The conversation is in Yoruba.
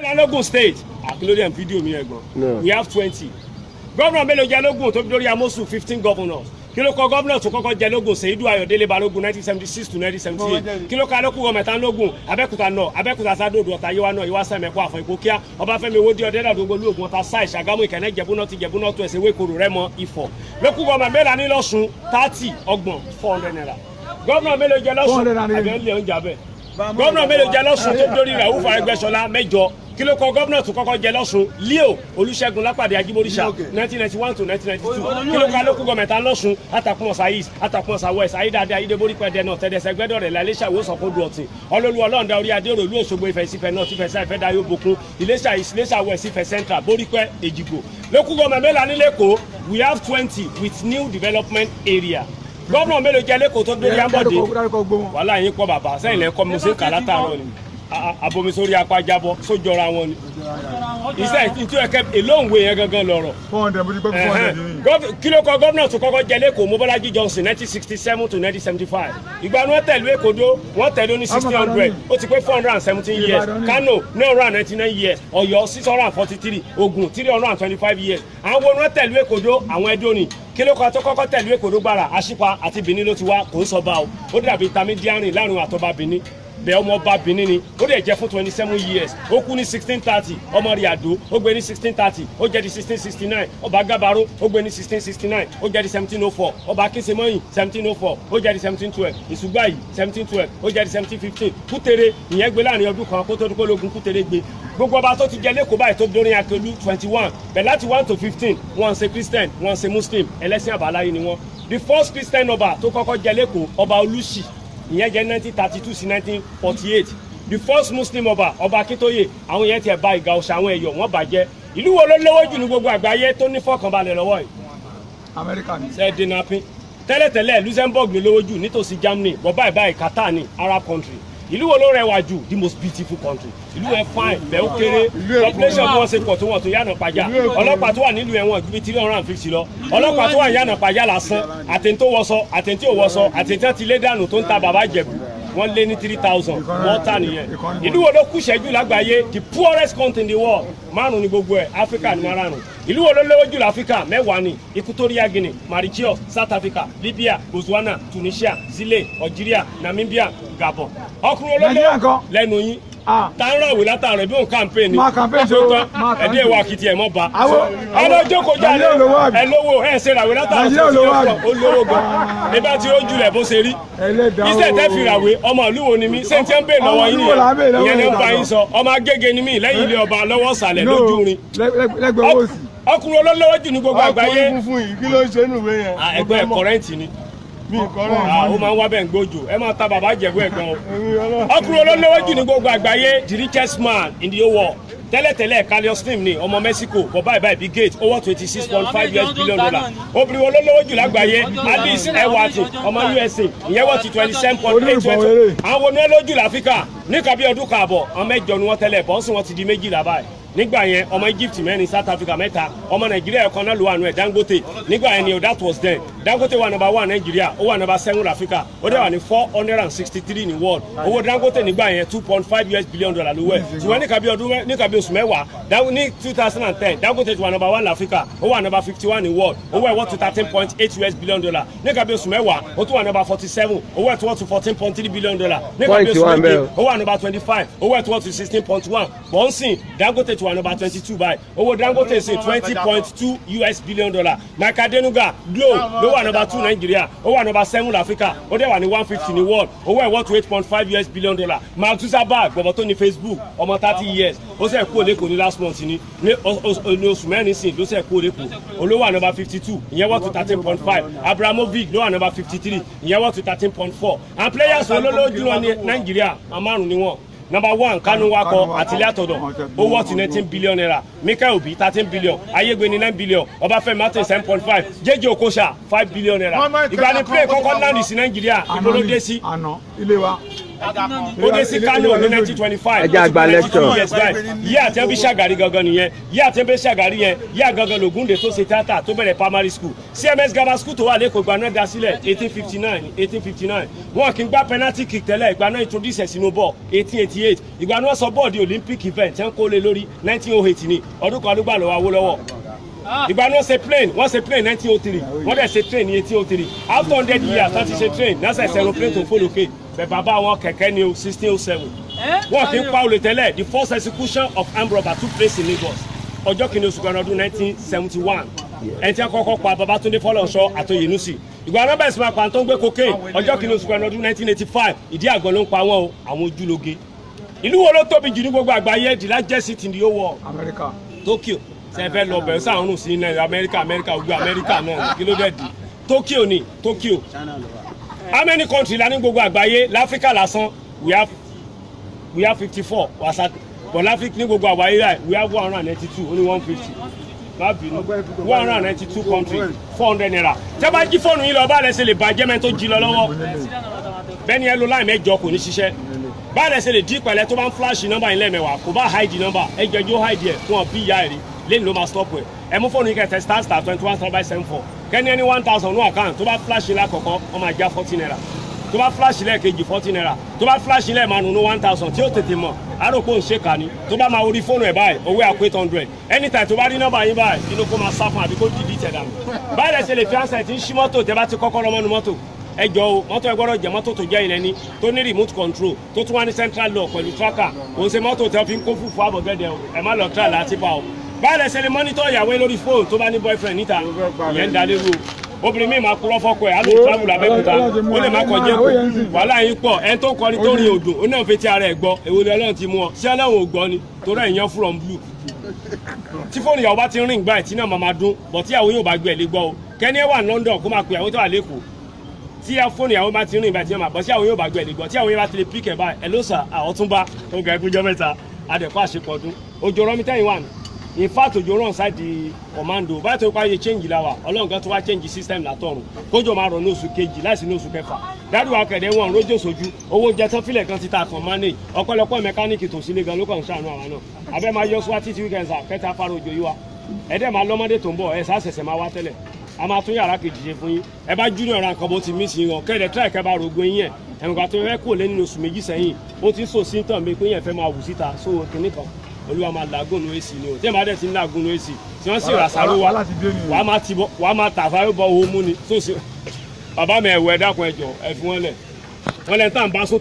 Ogun State, including video mi ẹ̀gbọ́n. We have 20. Governor mélòó jẹ lógún tó lórí Amosu 15 governors. Kí ló kọ governor tó kọ́kọ́ jẹ lógún Seidu Ayọ̀délé Balógun 1976 to 1978. Kí ló ka lókù gọmẹ̀ta lógún Abẹ́òkúta náà Abẹ́òkúta Sádòdò Ọ̀tà Yéwá náà Ìwá Sẹ́mẹ̀kọ́ Àfọ̀n Ìpókíà Ọbáfẹ́mi Owódé Ọ̀dẹ́dà Ògbólú Ògùn Ọ̀tà Sáì Ṣàgámù Ìkẹ́nẹ́ Jẹ̀búná ti Jẹ̀búná tó ẹ̀sẹ̀ Wékòrò Rẹ́mọ Ifọ̀. Lókù gọmẹ̀ mélòó ní lọ́sùn 30 ọgbọ̀n 400 naira. Governor mélòó jẹ lọ́sùn àbẹ̀lẹ̀ oúnjẹ abẹ́. Governor mélòó jẹ lọ́sùn tó dórí Rauf Arẹ́gbẹ́ṣọlá 8. Kí ló kọ gómìnà tó kọ́kọ́ jẹ lọ́sùn Leo Olúṣẹ́gun Lápàdé Ajímọ́ríṣà 1991 to 1992. Kí ló ka lókù gọmẹ̀ta lọ́sùn Àtàkùnmọ̀sá East Àtàkùnmọ̀sá West Ayédáadé Ayédèborípẹ̀ Dẹ̀nà Tẹ̀dẹ̀sẹ̀ Gbẹ́dọ̀rẹ̀ Lálẹ́ṣà Ìwòsàn Kódù Ọ̀tìn Ọlọ́lú Ọlọ́ọ̀dá Orí Adé Òròlú Òṣogbo Ifẹ̀ Ìsìfẹ̀ North Ifẹ̀ South Ifẹ̀ Dayọ̀ Bòkun Iléṣà East Iléṣà West Ifẹ̀ Central Borípẹ̀ Èjìgbò. Lókù gọmẹ̀ mélòó ní l'Ékòó we have 20 with new development area. Gómìnà mélòó jẹ l'Ékòó tó dórí Ambode wàhálà yín pọ̀ bàbá sẹ́yìn lẹ́kọ́ mi ṣe kà látàárọ̀ ni abomisori apájábọ sójọra wọn ni iṣẹ́ ìtú ẹ̀kẹ́ èlóǹwé yẹn gangan lọ́rọ̀. 400 mo ti gbé 400 kí ló kọ gómìnà tó kọ́kọ́ jẹ l'Ékòó Mobọ́lájí Johnson 1967 to 1975. ìgbà ni wọ́n tẹ̀lú Èkó dó wọ́n tẹ̀lú ní 1600 ó ti pé 417 years Kano 999 years Ọ̀yọ́ 643 Ògùn 325 years. àwọn wo ni wọ́n tẹ̀lú Èkó dó àwọn Ẹdó ni. Kí ló kọ tó kọ́kọ́ tẹ̀lú Èkó dó gbàrà Àṣìpa àti Benin ló ti wá kò ń sọ bá o ó dàbí intermediary láàrin àtọ́ba Benin bẹ́ẹ̀ ọmọ ọba Benin ni ó dẹ̀ jẹ́ fún 27 years ó kú ní 1630 ọmọ rẹ̀ Àdó ó gbé ní 1630 ó jẹ́ di 1669 ọba Gábáró ó gbé ní 1669 ó jẹ́ di 1704 ọba Akínṣemọ́yìn 1704 ó jẹ́ di 1712 Ìṣùgbàyí 1712 ó jẹ́ di 1715 Kútèrè ìyẹn gbé láàrin ọdún kan kó tó dúpọ́ lógun Kútèrè gbé gbogbo ọba tó ti jẹ l'Ékòó báyìí tó dórin Akíolú 21 bẹ̀ láti 1 to 15 wọ́n ṣe Christian wọ́n ṣe Muslim ẹlẹ́sìn àbáláyé ni wọ́n. The first Christian ọba tó kọ́kọ́ jẹ l'Ékòó ọba Olúṣì ìyẹn jẹ́ 1932 sí 1948. The first Muslim ọba Akíntóyè àwọn yẹn tiẹ̀ bà ìgà òòṣà àwọn ẹ̀yọ̀ wọ́n bàjẹ́. Ìlú wo ló lówó jù ní gbogbo àgbáyé tó ní fọkànbalẹ̀ lọ́wọ́ yìí? Amẹ́ríkà ni. ṣe dènàpín tẹ́lẹ̀tẹ́lẹ̀ Luxembourg ló lówó jù nítòsí Germany bọ́ báyìí Qatar ní Arab country. Ìlú wo ló rẹwà jù? The most beautiful country. Ìlú ẹ fine bẹ́ẹ̀ ó kéré population bí wọ́n ṣe pọ̀ tó wọ́n tó Yànà Pàjá ọlọ́pàá tó wà nílùú ẹ̀wọ̀n ju 350 lọ ọlọ́pàá tó wà Yànà Pàjá lásán àtẹ̀ntó wọṣọ àtẹ̀ntí ò wọṣọ àtẹ̀ntí ti lé dànù tó ń ta bàbá Ìjẹ̀bú wọ́n lé ní 3000 wọ́n tà nìyẹn. Ìlú wo ló kù ṣẹ́jú lágbàáyé? The poorest country in the world márùn ní gbogbo ẹ̀ Áfíríkà ní márùn. Ìlú wo ló lówó jù láfíríkà? 10 ni Equatorial Guinea Mauritius South Africa Libya Botswana Tunisia Chile Algeria Namibia Gabon. ọkùnrin olólùwọ́ lẹ́nu yín ta ń rọ̀wé látàrọ̀ bí òun campaign ni tó tán ẹ̀dí ẹ̀wọ̀ àkìtì ẹ̀ mọ́ ba. ọlọ́jọ́ kọjá ẹ lówó ẹ̀ ṣe ràwé látàrọ̀ tó ti olówó gan nígbà tí ó jùlẹ̀ bó ṣe rí. iṣẹ́ tẹ́ fi ràwé ọmọ ìlú wo ni mí ṣé n tẹ́ ń bè lọ́wọ́ yín nìyẹn ìyẹn ní ń bá yín sọ ọmọ Agége ni mí lẹ́yìn ilé ọba lọ́wọ́ ìsàlẹ̀ lójú rin. ọkùnrin olólówó jù ní gbogbo àgbáyé. kí ló ń ṣe nùwé yẹn. ẹgbẹ́ kọrẹ́ǹtì ni ó máa ń wá bẹ́ẹ̀ ń gbójú ẹ máa ta bàbá Ìjẹ̀bú ẹ̀gbọ́n o. ọkùnrin olólówó jù ní gbogbo àgbáyé the richest man in the whole world tẹ́lẹ̀tẹ́lẹ̀ Carlos Slim ni ọmọ Mexico for báyìí Bill Gates owó $26.5 billion. obìnrin olólówó jù lágbàáyé Alice Ewatin ọmọ USA ìyẹn wọ́n ti $27.8. àwọn olólówó láfíríkà ní kàbí ọdún kààbọ̀ ọmọ 8 ni wọ́n tẹ́lẹ̀ bọ́ọ̀sì wọn ti di 12 báyìí. nígbà yẹn ọmọ Egypt mẹ́rin South Africa 3 ọmọ Nàìjíríà ẹ̀kan náà ló wà nù ẹ̀ Dangote nígbà yẹn ni that was then Dangote wà number 1 Nàìjíríà ó wà number 7 Africa ó dẹ̀ wà ní 463 ní world owó Dangote nígbà yẹn $2.5 billion ló wẹ̀ ṣùgbọ́n ní kàbí oṣù mẹ́wàá ní 2010 Dangote ti wà number 1 Africa ó wà number 51 ní world owó ẹ̀ wọ́n to $13.8 billion ní kàbí oṣù mẹ́wàá ó tún wà number 47 owó ẹ̀ tó wọ́n to $14.3 billion ní kàbí oṣù méje ó wà number 25 owó ẹ̀ tó wọ́n to $16.1 bọ́ǹsìn Dangote to wà number 22 báyìí owó Dangote sí $20.2 billion. Michael Adenuga Glo ló wà number 2 Nàìjíríà ó wà number 7 Africa ó dẹ̀ wà ní 150 ní world owó ẹ̀ wọ́n to $8.5 billion. Mark Zuckerberg gbọ̀bọ̀ tó ní Facebook ọmọ 30 years ó sẹ̀ kú òlẹ́kọ̀ọ́ ní last month ní oṣù mẹ́rin sìn ló sẹ̀ kú òlẹ́kọ̀ọ́ olówó wà number 52 ìyẹn wọ́n to 13.5 Abramovich ló wà number 53 ìyẹn wọ́n to 13.4 and players olólójú wọn ní Nàìjíríà àmárùn ni wọ́n. Number 1 Kanu Wako Àtìlẹ́ Àtọ̀dọ̀ owó ti $19 billion Michael Obi $13 billion Ayégbéni $9 billion Ọbáfẹ́mi Martin $7.5 JJ Okocha $5 billion ìgbà ni play kọ́kọ́ láǹdì sí Nàìjíríà ìgbólódé sí. àná ilé wa ó dé sí Kano ní 1925 ẹja àgbà lecture yí àtẹ́bí Ṣàgàrí gangan nìyẹn yí àtẹ́bí Ṣàgàrí yẹn yí àgangan Lògúndé tó ṣe tíátà tó bẹ̀rẹ̀ primary school CMS Grammar School tó wà lẹ́kọ̀ọ́ ìgbà náà dá sílẹ̀ 1859 wọn kì í gbá penalty kick tẹ́lẹ̀ ìgbà náà introduce sínú ball 1888 ìgbà náà sọ bọ́ọ̀dì Olympic event ẹ̀ ń kó lé lórí 1908 ní ọdún kan ló gbà lọ́wọ́ Awólọ́wọ̀ ìgbà náà ṣe plane 1903 wọ́n dẹ̀ ṣe train ní 1803 after 100 years láti ṣe train nasa ẹsẹ̀ aeroplane tó fò lókè bẹ̀ bàbá wọn kẹ̀kẹ́ ní 1607 wọn kì í pa olè tẹ́lẹ̀ the first execution of armed robber took place in Lagos ọjọ́ kìíní oṣù kan ọdún 1971 ẹni tí a kọ́kọ́ pa Babátúndé Fọlọ́runṣọ́ àtòyènúsì ìgbà náà bẹ̀rẹ̀ sí máa pa tó ń gbé cocaine ọjọ́ kìíní oṣù kan ọdún 1985 ìdí àgbọn ló ń pa wọn o àwọn ojúlóge ìlú wo ló tóbi jù ní gbogbo àgbáyé the largest city in the whole world America. Tokyo sẹfẹ lọ bẹ̀rẹ̀ sáà ń rùn sí Amẹ́ríkà gbogbo Amẹ́ríkà náà kí ló dé di Tokyo ni Tokyo how many countries la ní gbogbo àgbáyé láfíríkà lásán we have 54 wàsá but láfíríkà ní gbogbo àgbáyé rà we have 192 only 150 má bínú 192 countries 400 naira tẹ́ bá jí fóònù yín lọ bá lẹ́sẹ̀ lè bàjẹ́ mẹ́rin tó jí lọ lọ́wọ́ bẹ́ẹ̀ ni ẹ lo láì mẹ́jọ kò ní ṣiṣẹ́ bá lẹ́sẹ̀ lè dí ìpẹ̀lẹ́ tó bá ń flash nọ́mbà yín lẹ́ẹ̀mẹ́wàá kò bá hide nọ́mbà ẹ jẹ́jọ́ hide ẹ̀ fún ọ bí ìyá ẹ̀ rí lẹ́yìn ló máa stop ẹ̀ ẹ mú fóònù yín kẹtẹ star 21/74 kẹ́ni ẹni 1000 ní àkáǹtì tó bá flash lákọ̀ọ́kọ́ wọ́n máa já 40 naira tó bá flash lẹ́ẹ̀kejì 40 naira tó bá flash lẹ́ẹ̀márùn ní 1000 tí ó tètè mọ̀ àròpọ̀ ń ṣe kà ní tó bá máa orí fóònù ẹ̀ báyìí owó àpò 800 anytime tó bá rí nọ́mbà yín báyìí inú kó máa sá fún àbí kó dìdí tẹ̀ dànù báyìí lẹ́sẹ̀ lè fi ansẹ̀ tí ń ṣí mọ́tò tẹ́ bá ti kọ́kọ́ lọ́mọ́nu mọ́tò ẹ jọ o mọ́tò ẹ gbọ́dọ̀ jẹ́ mọ́tò tó jẹ́ ilẹ̀ ní tó ní remote control tó tún wá ní central lock pẹ̀lú tracker kò ń ṣe mọ́tò tẹ́ fi ń kó fùfú àbọ̀gẹ́dẹ̀ o ẹ má lọ tra láti pa o báyìí lẹ́sẹ̀ lè mọ́nítọ̀ ìyàwó lórí fóònù tó bá ní boyfriend níta ìyẹn ń dalé ru obìnrin mi máa kúrọ́ fọ́kọ ẹ̀ á lè travel Abẹ́òkúta ó lè má kọjá kó wàhálà yín pọ̀ ẹni tó kọrin tó rin odò ó náà fetí ara ẹ̀ gbọ́ èwo ni Ọlọ́run ti mú ọ sí Ọlọ́run ò gbọ́ ni torí ẹ̀yàn from blue tí fóònù ìyàwó bá ti rìn gbà ẹ̀ tí náà máa dún bọ̀ tí ìyàwó yóò bá gbé ẹ̀ lé gbọ́ o kẹ́ni ẹ̀ wà ní London kó máa pe ìyàwó tó wà lẹ́kọ̀ọ́ tí fóònù ìyàwó bá ti rìn ìgbà tí wọ́n máa bọ̀ sí àwọn yóò bá gbé ẹ̀ lé gbọ́ tí àwọn yóò bá ti lè píkẹ̀ báyìí ẹ̀ ló sà Ọ̀túnba ó ga ẹkúnjọ́ mẹ́ta adẹ̀kọ́ àṣepọ̀dún òjò rọmítẹ́yìn wà ní in fact òjò rán ṣáàdì commando báyìí tó pa iye change la wa Ọlọ́run kan tó wá change system látọ̀run kójò máa rọ̀ ní oṣù kejì láìsí ní oṣù kẹfà dádùn akẹ̀dẹ̀ wọn rójò sójú owó jẹ tán fílẹ̀ kan ti ta kan manage ọ̀pọ̀lọpọ̀ mẹkáníìkì tó sílé gan ló kàn ń ṣàánú àwọn náà abẹ́ máa yọ sùwà títí weekend sà kẹta fara òjò yìí wa ẹ̀dẹ̀ máa lọ́mọdé tó ń bọ̀ ẹ̀ sàṣẹ̀ṣẹ̀ máa wá tẹ́lẹ̀ a máa tún yàrá kejì ṣe fún yín ẹ bá junior ra nǹkan bó ti mí sí wọn kẹ́ẹ̀dẹ̀ tíráì kẹ́ bá rògbò yín ẹ̀ ẹ̀mùgbà tó fẹ́ kò lé nínú oṣù méjì sẹ́yìn ó ti ń sọ symptom mi pé yẹn fẹ́ máa wù síta so kìnnì kan Olúwa máa làágùn ní èsì ni o tí ẹ máa dẹ̀ ti ń làágùn ní èsì tí wọ́n sì rà sáró wa wàá máa tàfà bọ́ owó mú ni bàbá mi ẹ̀wọ̀ ẹ̀ dákun ẹ̀jọ̀ ẹ̀ fi wọ́n lẹ̀ wọ́n lẹ́ tàn bá sótò